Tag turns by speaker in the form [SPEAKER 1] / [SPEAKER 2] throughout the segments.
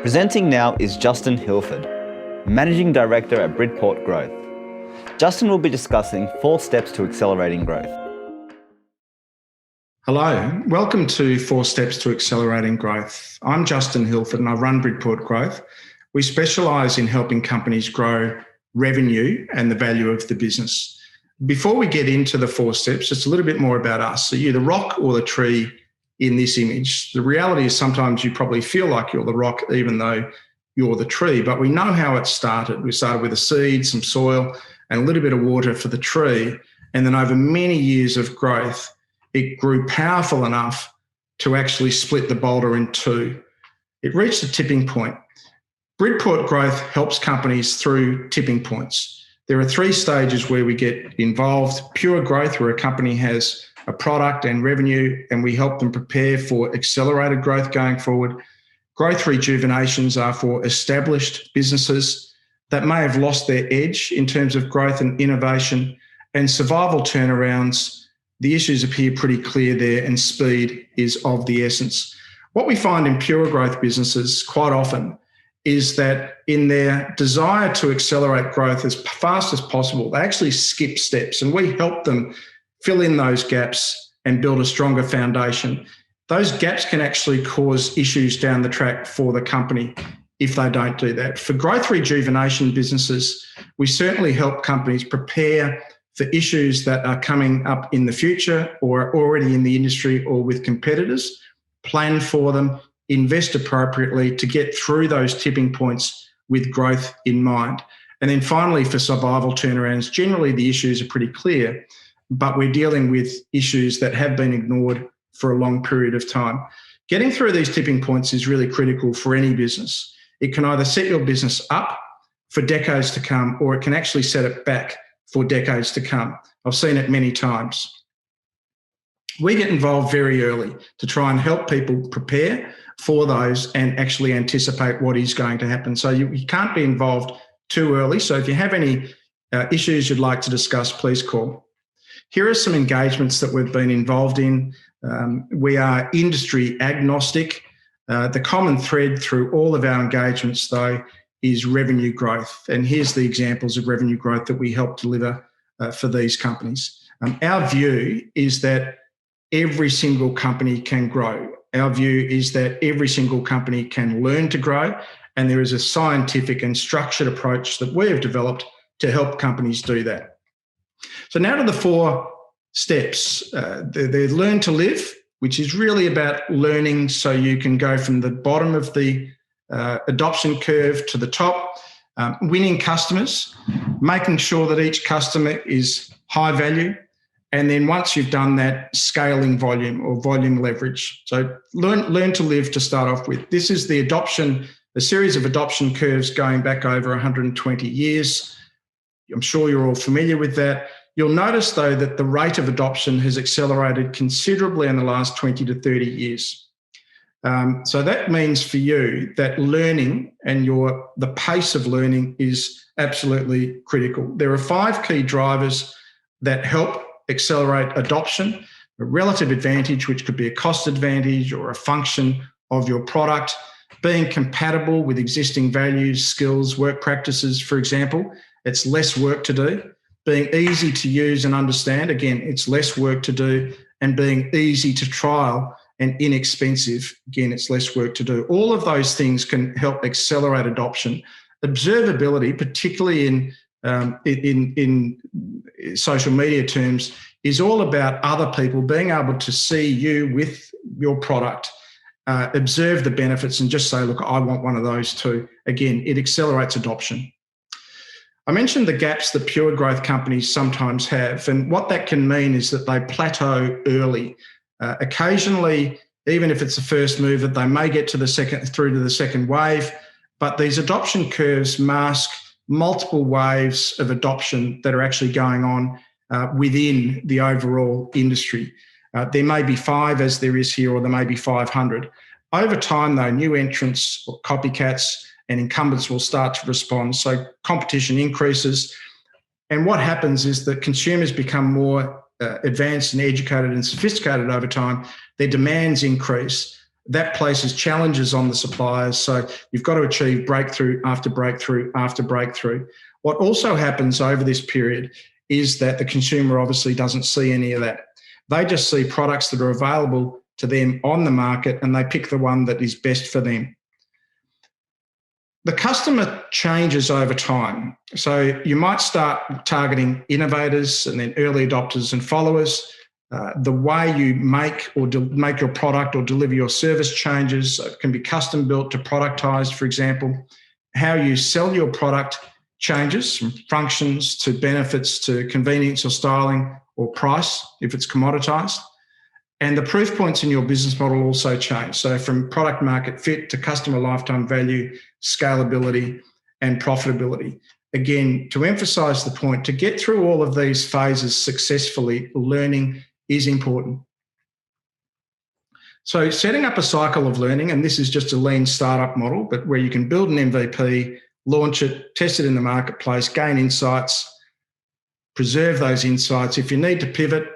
[SPEAKER 1] Presenting now is Justin Hilford, Managing Director at Bridport Growth. Justin will be discussing 4 steps to accelerating growth.
[SPEAKER 2] Hello, welcome to 4 Steps to Accelerating Growth. I'm Justin Hilford and I run Bridport Growth. We specialise in helping companies grow revenue and the value of the business. Before we get into the 4 steps, just a little bit more about us. So you're the rock or the tree in this image. The reality is sometimes you probably feel like you're the rock even though you're the tree, but we know how it started. We started with a seed, some soil and a little bit of water for the tree. And then over many years of growth, it grew powerful enough to actually split the boulder in 2. It reached a tipping point. Bridport Growth helps companies through tipping points. There are 3 stages where we get involved. Pure growth, where a company has a product and revenue, and we help them prepare for accelerated growth going forward. Growth rejuvenations are for established businesses that may have lost their edge in terms of growth and innovation. And survival turnarounds, the issues appear pretty clear there and speed is of the essence. What we find in pure growth businesses quite often is that in their desire to accelerate growth as fast as possible, they actually skip steps, and we help them fill in those gaps and build a stronger foundation. Those gaps can actually cause issues down the track for the company if they don't do that. For growth rejuvenation businesses, we certainly help companies prepare for issues that are coming up in the future or are already in the industry or with competitors, plan for them, invest appropriately to get through those tipping points with growth in mind. And then finally, for survival turnarounds, generally the issues are pretty clear, but we're dealing with issues that have been ignored for a long period of time. Getting through these tipping points is really critical for any business. It can either set your business up for decades to come, or it can actually set it back for decades to come. I've seen it many times. We get involved very early to try and help people prepare for those and actually anticipate what is going to happen. So you can't be involved too early. So if you have any issues you'd like to discuss, please call. Here are some engagements that we've been involved in. We are industry agnostic. The common thread through all of our engagements, though, is revenue growth. And here's the examples of revenue growth that we help deliver for these companies. Our view is that every single company can grow. Our view is that every single company can learn to grow, and there is a scientific and structured approach that we have developed to help companies do that. So now to the 4 steps. They learn to live, which is really about learning so you can go from the bottom of the adoption curve to the top, winning customers, making sure that each customer is high value, and then once you've done that, scaling volume or volume leverage. So learn to live to start off with. This is the adoption, a series of adoption curves going back over 120 years. I'm sure you're all familiar with that. You'll notice, though, that the rate of adoption has accelerated considerably in the last 20 to 30 years. So that means for you that learning and the pace of learning is absolutely critical. There are 5 key drivers that help accelerate adoption: a relative advantage, which could be a cost advantage or a function of your product, being compatible with existing values, skills, work practices, for example. It's less work to do. Being easy to use and understand, again, it's less work to do. And being easy to trial and inexpensive, again, it's less work to do. All of those things can help accelerate adoption. Observability, particularly in social media terms, is all about other people being able to see you with your product, observe the benefits and just say, look, I want one of those too. Again, it accelerates adoption. I mentioned the gaps that pure growth companies sometimes have, and what that can mean is that they plateau early. Occasionally, even if it's a first mover, they may get through to the second wave, but these adoption curves mask multiple waves of adoption that are actually going on within the overall industry. There may be 5 as there is here, or there may be 500. Over time, though, new entrants or copycats and incumbents will start to respond. So competition increases. And what happens is that consumers become more advanced and educated and sophisticated over time. Their demands increase. That places challenges on the suppliers. So you've got to achieve breakthrough after breakthrough after breakthrough. What also happens over this period is that the consumer obviously doesn't see any of that. They just see products that are available to them on the market, and they pick the one that is best for them. The customer changes over time. So you might start targeting innovators and then early adopters and followers. The way you make make your product or deliver your service changes. It can be custom built to productized, for example. How you sell your product changes from functions to benefits to convenience or styling or price if it's commoditized. And the proof points in your business model also change. So from product market fit to customer lifetime value, scalability and profitability. Again, to emphasize the point, to get through all of these phases successfully, learning is important. So setting up a cycle of learning, and this is just a lean startup model, but where you can build an MVP, launch it, test it in the marketplace, gain insights, preserve those insights. If you need to pivot,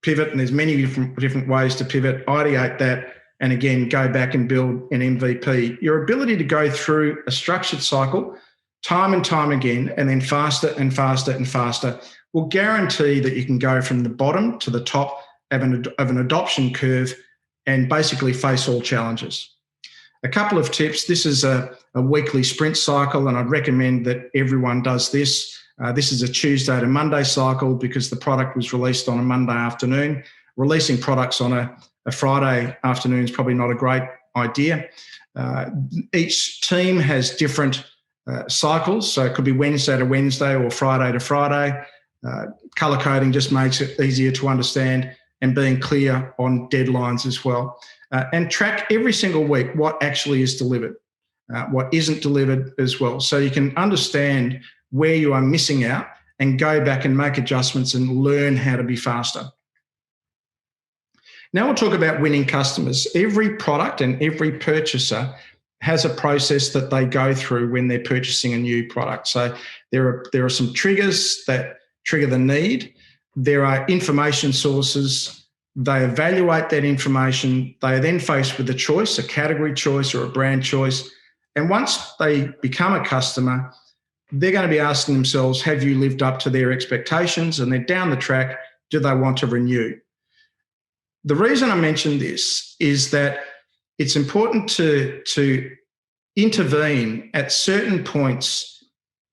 [SPEAKER 2] and there's many different ways to pivot, ideate that, and again, go back and build an MVP. Your ability to go through a structured cycle time and time again, and then faster and faster and faster, will guarantee that you can go from the bottom to the top of an adoption curve and basically face all challenges. A couple of tips. This is a weekly sprint cycle, and I'd recommend that everyone does this. This is a Tuesday to Monday cycle because the product was released on a Monday afternoon. Releasing products on a Friday afternoon is probably not a great idea. Each team has different cycles, so it could be Wednesday to Wednesday or Friday to Friday. Colour coding just makes it easier to understand, and being clear on deadlines as well. And track every single week what actually is delivered, what isn't delivered as well. So you can understand where you are missing out and go back and make adjustments and learn how to be faster. Now we'll talk about winning customers. Every product and every purchaser has a process that they go through when they're purchasing a new product. So there are some triggers that trigger the need. There are information sources. They evaluate that information. They are then faced with a choice, a category choice or a brand choice. And once they become a customer, they're going to be asking themselves, have you lived up to their expectations? And then down the track, do they want to renew? The reason I mention this is that it's important to intervene at certain points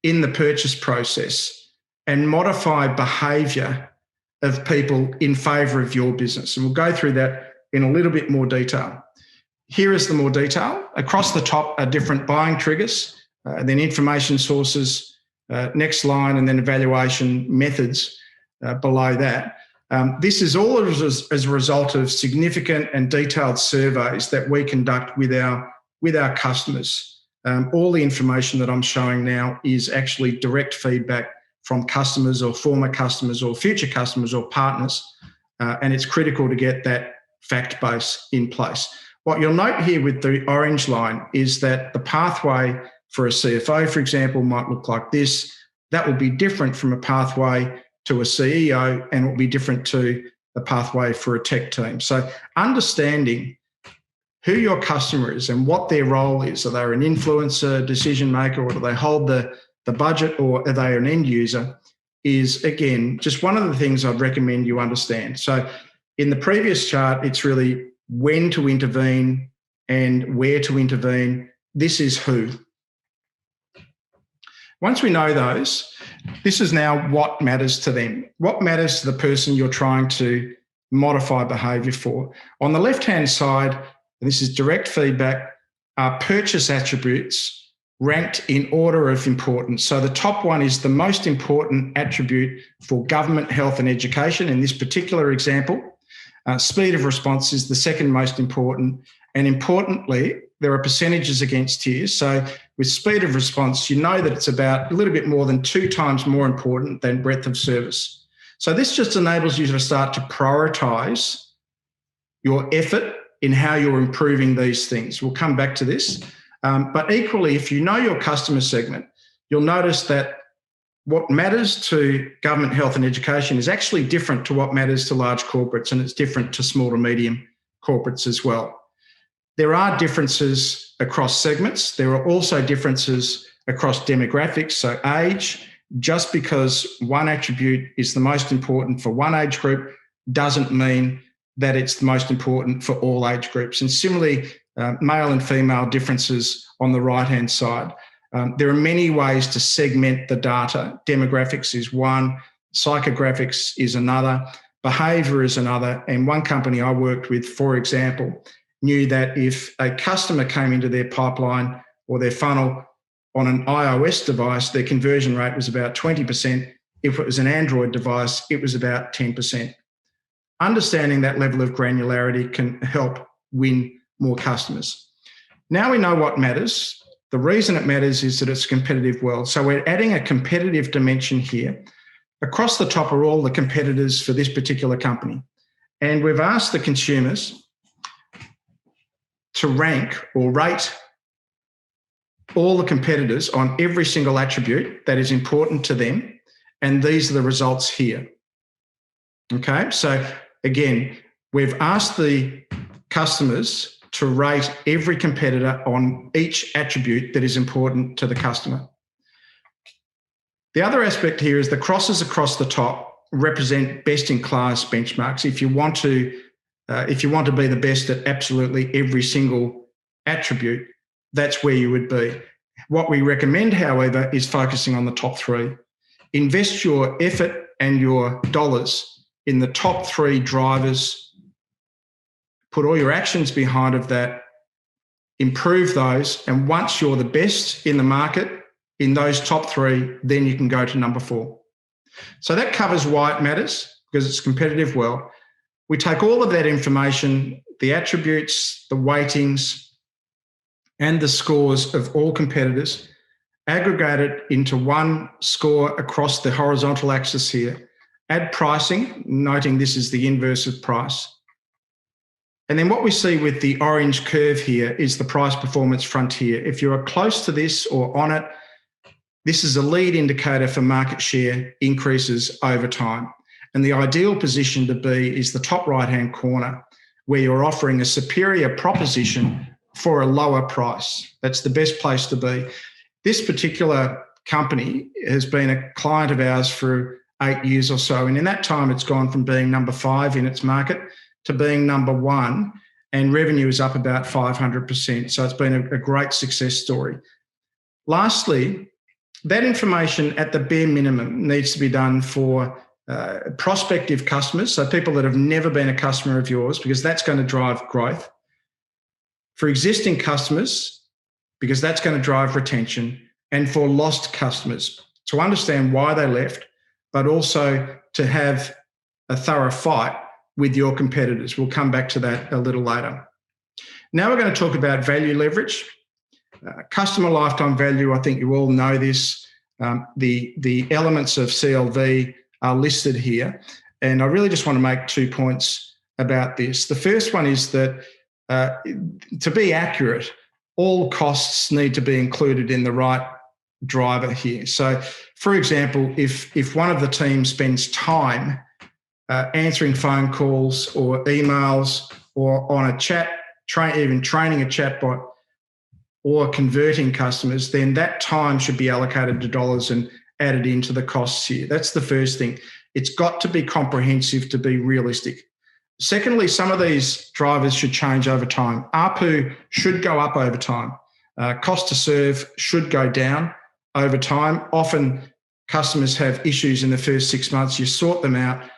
[SPEAKER 2] in the purchase process and modify behaviour of people in favour of your business. And we'll go through that in a little bit more detail. Here is the more detail. Across the top are different buying triggers, then information sources, next line, and then evaluation methods below that. This is all as a result of significant and detailed surveys that we conduct with our customers. All the information that I'm showing now is actually direct feedback from customers or former customers or future customers or partners, and it's critical to get that fact base in place. What you'll note here with the orange line is that the pathway for a CFO, for example, might look like this. That will be different from a pathway to a CEO, and will be different to the pathway for a tech team. So understanding who your customer is and what their role is. Are they an influencer, decision maker, or do they hold the budget, or are they an end user, is, again, just one of the things I'd recommend you understand. So in the previous chart, it's really when to intervene and where to intervene. This is who. Once we know those, this is now what matters to them. What matters to the person you're trying to modify behaviour for. On the left-hand side, and this is direct feedback, are purchase attributes ranked in order of importance. So the top one is the most important attribute for government, health and education in this particular example. Speed of response is the second most important. And importantly, there are percentages against here. So with speed of response, you know that it's about a little bit more than 2 times more important than breadth of service. So this just enables you to start to prioritise your effort in how you're improving these things. We'll come back to this. But equally, if you know your customer segment, you'll notice that what matters to government, health and education is actually different to what matters to large corporates, and it's different to small to medium corporates as well. There are differences across segments. There are also differences across demographics, so age. Just because one attribute is the most important for one age group doesn't mean that it's the most important for all age groups. And similarly, male and female differences on the right-hand side. There are many ways to segment the data. Demographics is one, psychographics is another, behaviour is another. And one company I worked with, for example, knew that if a customer came into their pipeline or their funnel on an iOS device, their conversion rate was about 20%. If it was an Android device, it was about 10%. Understanding that level of granularity can help win more customers. Now we know what matters. The reason it matters is that it's a competitive world. So we're adding a competitive dimension here. Across the top are all the competitors for this particular company. And we've asked the consumers to rank or rate all the competitors on every single attribute that is important to them. And these are the results here. Okay, so again, we've asked the customers to rate every competitor on each attribute that is important to the customer. The other aspect here is the crosses across the top represent best-in-class benchmarks. If you want to be the best at absolutely every single attribute, that's where you would be. What we recommend, however, is focusing on the top three. Invest your effort and your dollars in the top three drivers. Put all your actions behind of that, improve those, and once you're the best in the market in those top three, then you can go to number 4. So that covers why it matters, because it's competitive well. We take all of that information, the attributes, the weightings, and the scores of all competitors, aggregate it into one score across the horizontal axis here, add pricing, noting this is the inverse of price. And then what we see with the orange curve here is the price performance frontier. If you are close to this or on it, this is a lead indicator for market share increases over time. And the ideal position to be is the top right-hand corner, where you're offering a superior proposition for a lower price. That's the best place to be. This particular company has been a client of ours for 8 years or so. And in that time, it's gone from being number 5 in its market to being number 1, and revenue is up about 500%. So it's been a great success story. Lastly, that information at the bare minimum needs to be done for prospective customers, so people that have never been a customer of yours, because that's going to drive growth. For existing customers, because that's going to drive retention, and for lost customers to understand why they left, but also to have a thorough fight with your competitors. We'll come back to that a little later. Now we're going to talk about value leverage. Customer lifetime value, I think you all know this. The elements of CLV are listed here. And I really just want to make 2 points about this. The first one is that to be accurate, all costs need to be included in the right driver here. So, for example, if one of the team spends time answering phone calls or emails or on a chat, even training a chatbot or converting customers, then that time should be allocated to dollars and added into the costs here. That's the first thing. It's got to be comprehensive to be realistic. Secondly, some of these drivers should change over time. ARPU should go up over time. Cost to serve should go down over time. Often customers have issues in the first 6 months. You sort them out.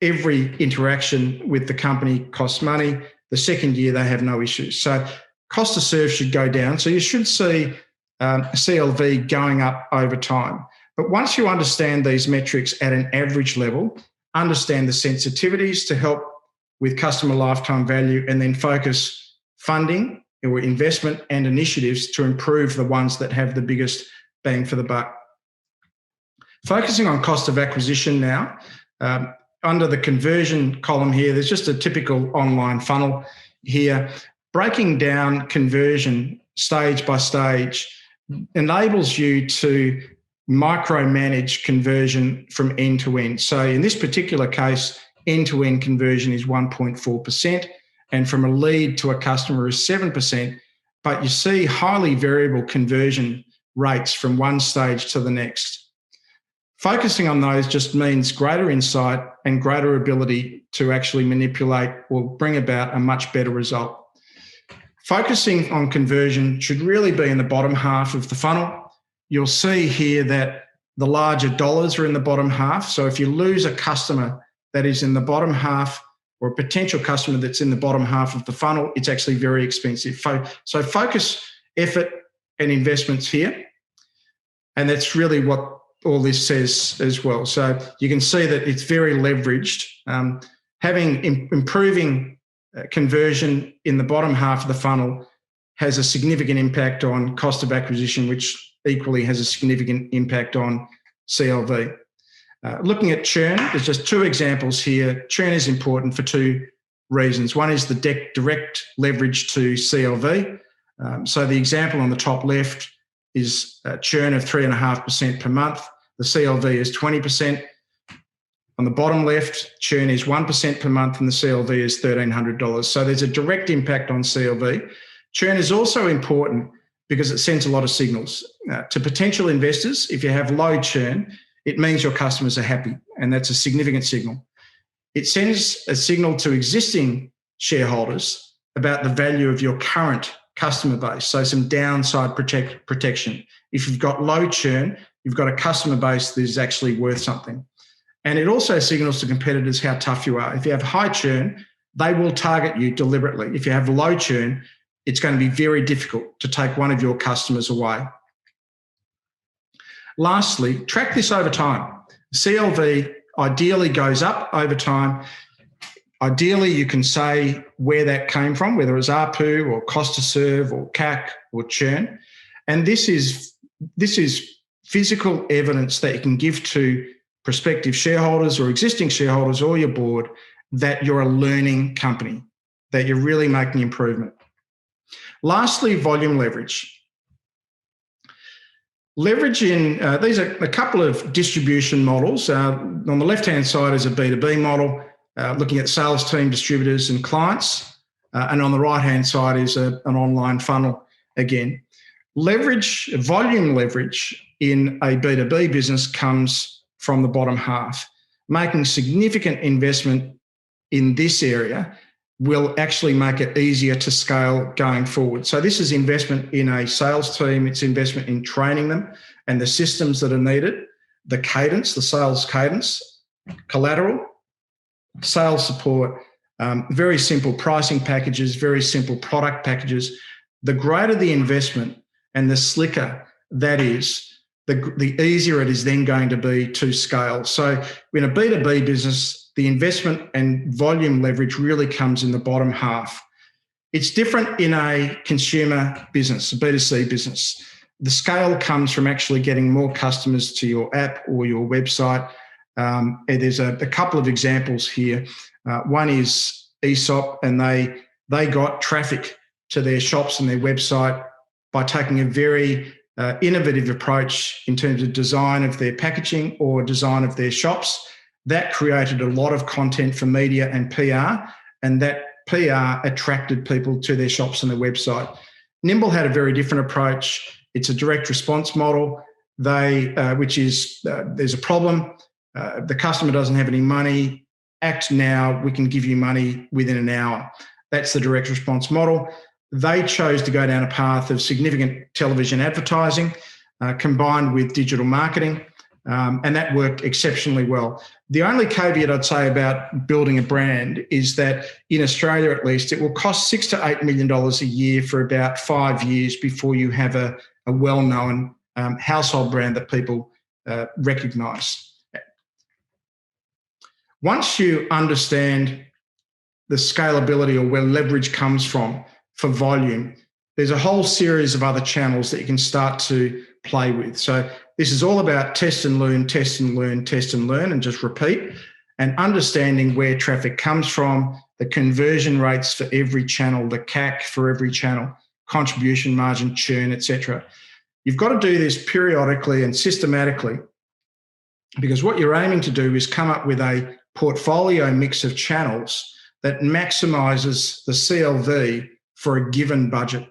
[SPEAKER 2] Every interaction with the company costs money. The second year, they have no issues. So cost to serve should go down. So you should see CLV going up over time. But once you understand these metrics at an average level, understand the sensitivities to help with customer lifetime value, and then focus funding or investment and initiatives to improve the ones that have the biggest bang for the buck. Focusing on cost of acquisition now, under the conversion column here, there's just a typical online funnel here. Breaking down conversion stage by stage enables you to micromanage conversion from end to end. So in this particular case, end-to-end conversion is 1.4%. and from a lead to a customer is 7%, but you see highly variable conversion rates from one stage to the next. Focusing on those just means greater insight and greater ability to actually manipulate or bring about a much better result. Focusing on conversion should really be in the bottom half of the funnel. You'll see here that the larger dollars are in the bottom half. So if you lose a customer that is in the bottom half, or a potential customer that's in the bottom half of the funnel, it's actually very expensive. So focus, effort, and investments here. And that's really what all this says as well. So you can see that it's very leveraged. Improving conversion in the bottom half of the funnel has a significant impact on cost of acquisition, which equally has a significant impact on CLV. Looking at churn, there's just two examples here. Churn is important for two reasons. One is the direct leverage to CLV. So the example on the top left is a churn of 3.5% per month. The CLV is 20%. On the bottom left, churn is 1% per month and the CLV is $1,300. So there's a direct impact on CLV. Churn is also important because it sends a lot of signals. To potential investors, if you have low churn, it means your customers are happy, and that's a significant signal. It sends a signal to existing shareholders about the value of your current customer base, so some downside protection. If you've got low churn, you've got a customer base that is actually worth something. And it also signals to competitors how tough you are. If you have high churn, they will target you deliberately. If you have low churn, it's going to be very difficult to take one of your customers away. Lastly, track this over time. CLV ideally goes up over time. Ideally, you can say where that came from, whether it's ARPU or cost to serve or CAC or churn. And this is physical evidence that you can give to prospective shareholders or existing shareholders or your board that you're a learning company, that you're really making improvement. Lastly, volume leverage. Leveraging, these are a couple of distribution models. On the left-hand side is a B2B model, looking at sales team, distributors and clients. And on the right-hand side is an online funnel again. Volume leverage in a B2B business comes from the bottom half. Making significant investment in this area will actually make it easier to scale going forward. So this is investment in a sales team, it's investment in training them and the systems that are needed, the cadence, the sales cadence, collateral, sales support, very simple pricing packages, very simple product packages. The greater the investment and the slicker that is, the easier it is then going to be to scale. So in a B2B business, the investment and volume leverage really comes in the bottom half. It's different in a consumer business, a B2C business. The scale comes from actually getting more customers to your app or your website. And there's a couple of examples here. One is ESOP, and they got traffic to their shops and their website by taking a very innovative approach in terms of design of their packaging or design of their shops. That created a lot of content for media and PR, and that PR attracted people to their shops and their website. Nimble had a very different approach. It's a direct response model. There's a problem. The customer doesn't have any money. Act now. We can give you money within an hour. That's the direct response model. They chose to go down a path of significant television advertising combined with digital marketing, and that worked exceptionally well. The only caveat I'd say about building a brand is that in Australia, at least, it will cost $6 to $8 million a year for about 5 years before you have a well-known household brand that people recognise. Once you understand the scalability or where leverage comes from for volume, there's a whole series of other channels that you can start to play with. So this is all about test and learn, test and learn, test and learn, and just repeat, and understanding where traffic comes from, the conversion rates for every channel, the CAC for every channel, contribution margin, churn, etc. You've got to do this periodically and systematically, because what you're aiming to do is come up with a portfolio mix of channels that maximises the CLV for a given budget.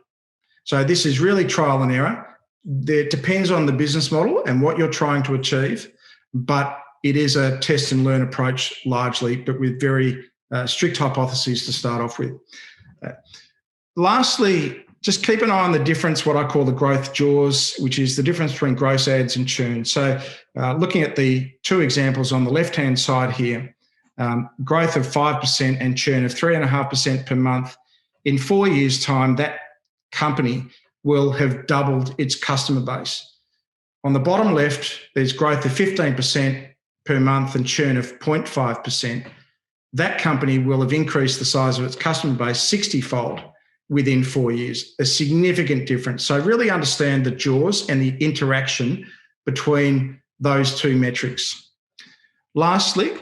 [SPEAKER 2] So this is really trial and error. It depends on the business model and what you're trying to achieve, but it is a test and learn approach largely, but with very strict hypotheses to start off with. Lastly, just keep an eye on the difference, what I call the growth jaws, which is the difference between gross adds and churn. So looking at the two examples on the left-hand side here, growth of 5% and churn of 3.5% per month. In 4 years' time, that company will have doubled its customer base. On the bottom left, there's growth of 15% per month and churn of 0.5%. That company will have increased the size of its customer base 60-fold within 4 years, a significant difference. So really understand the jaws and the interaction between those two metrics. Lastly,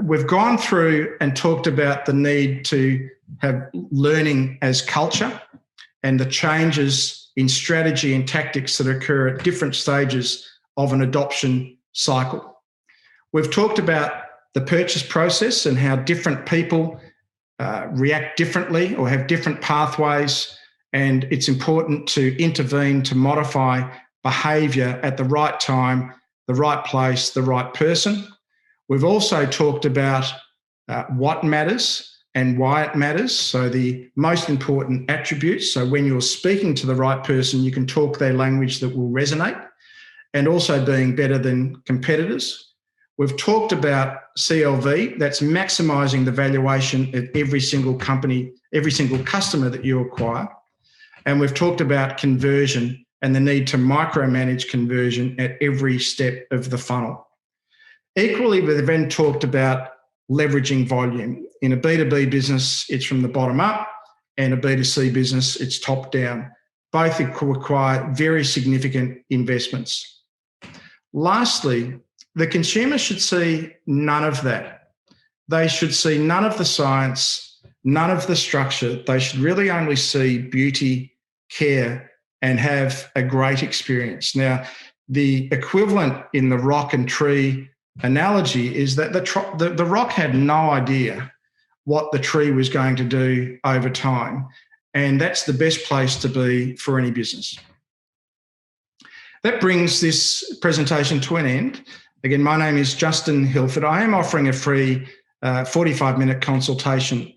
[SPEAKER 2] we've gone through and talked about the need to have learning as culture and the changes in strategy and tactics that occur at different stages of an adoption cycle. We've talked about the purchase process and how different people react differently or have different pathways, and it's important to intervene to modify behaviour at the right time, the right place, the right person. We've also talked about what matters and why it matters, so the most important attributes. So when you're speaking to the right person, you can talk their language that will resonate, and also being better than competitors. We've talked about CLV, that's maximising the valuation of every single company, every single customer that you acquire. And we've talked about conversion and the need to micromanage conversion at every step of the funnel. Equally, we've then talked about leveraging volume. In a B2B business, it's from the bottom up, and a B2C business, it's top down. Both require very significant investments. Lastly, the consumer should see none of that. They should see none of the science, none of the structure. They should really only see beauty, care, and have a great experience. Now, the equivalent in the rock and tree analogy is that the rock had no idea what the tree was going to do over time, and that's the best place to be for any business. That brings this presentation to an end. Again, my name is Justin Hilford. I am offering a free 45-minute consultation.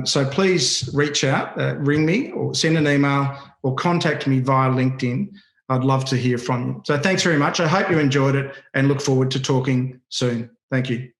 [SPEAKER 2] So please reach out, ring me or send an email or contact me via LinkedIn. I'd love to hear from you. So thanks very much. I hope you enjoyed it and look forward to talking soon. Thank you.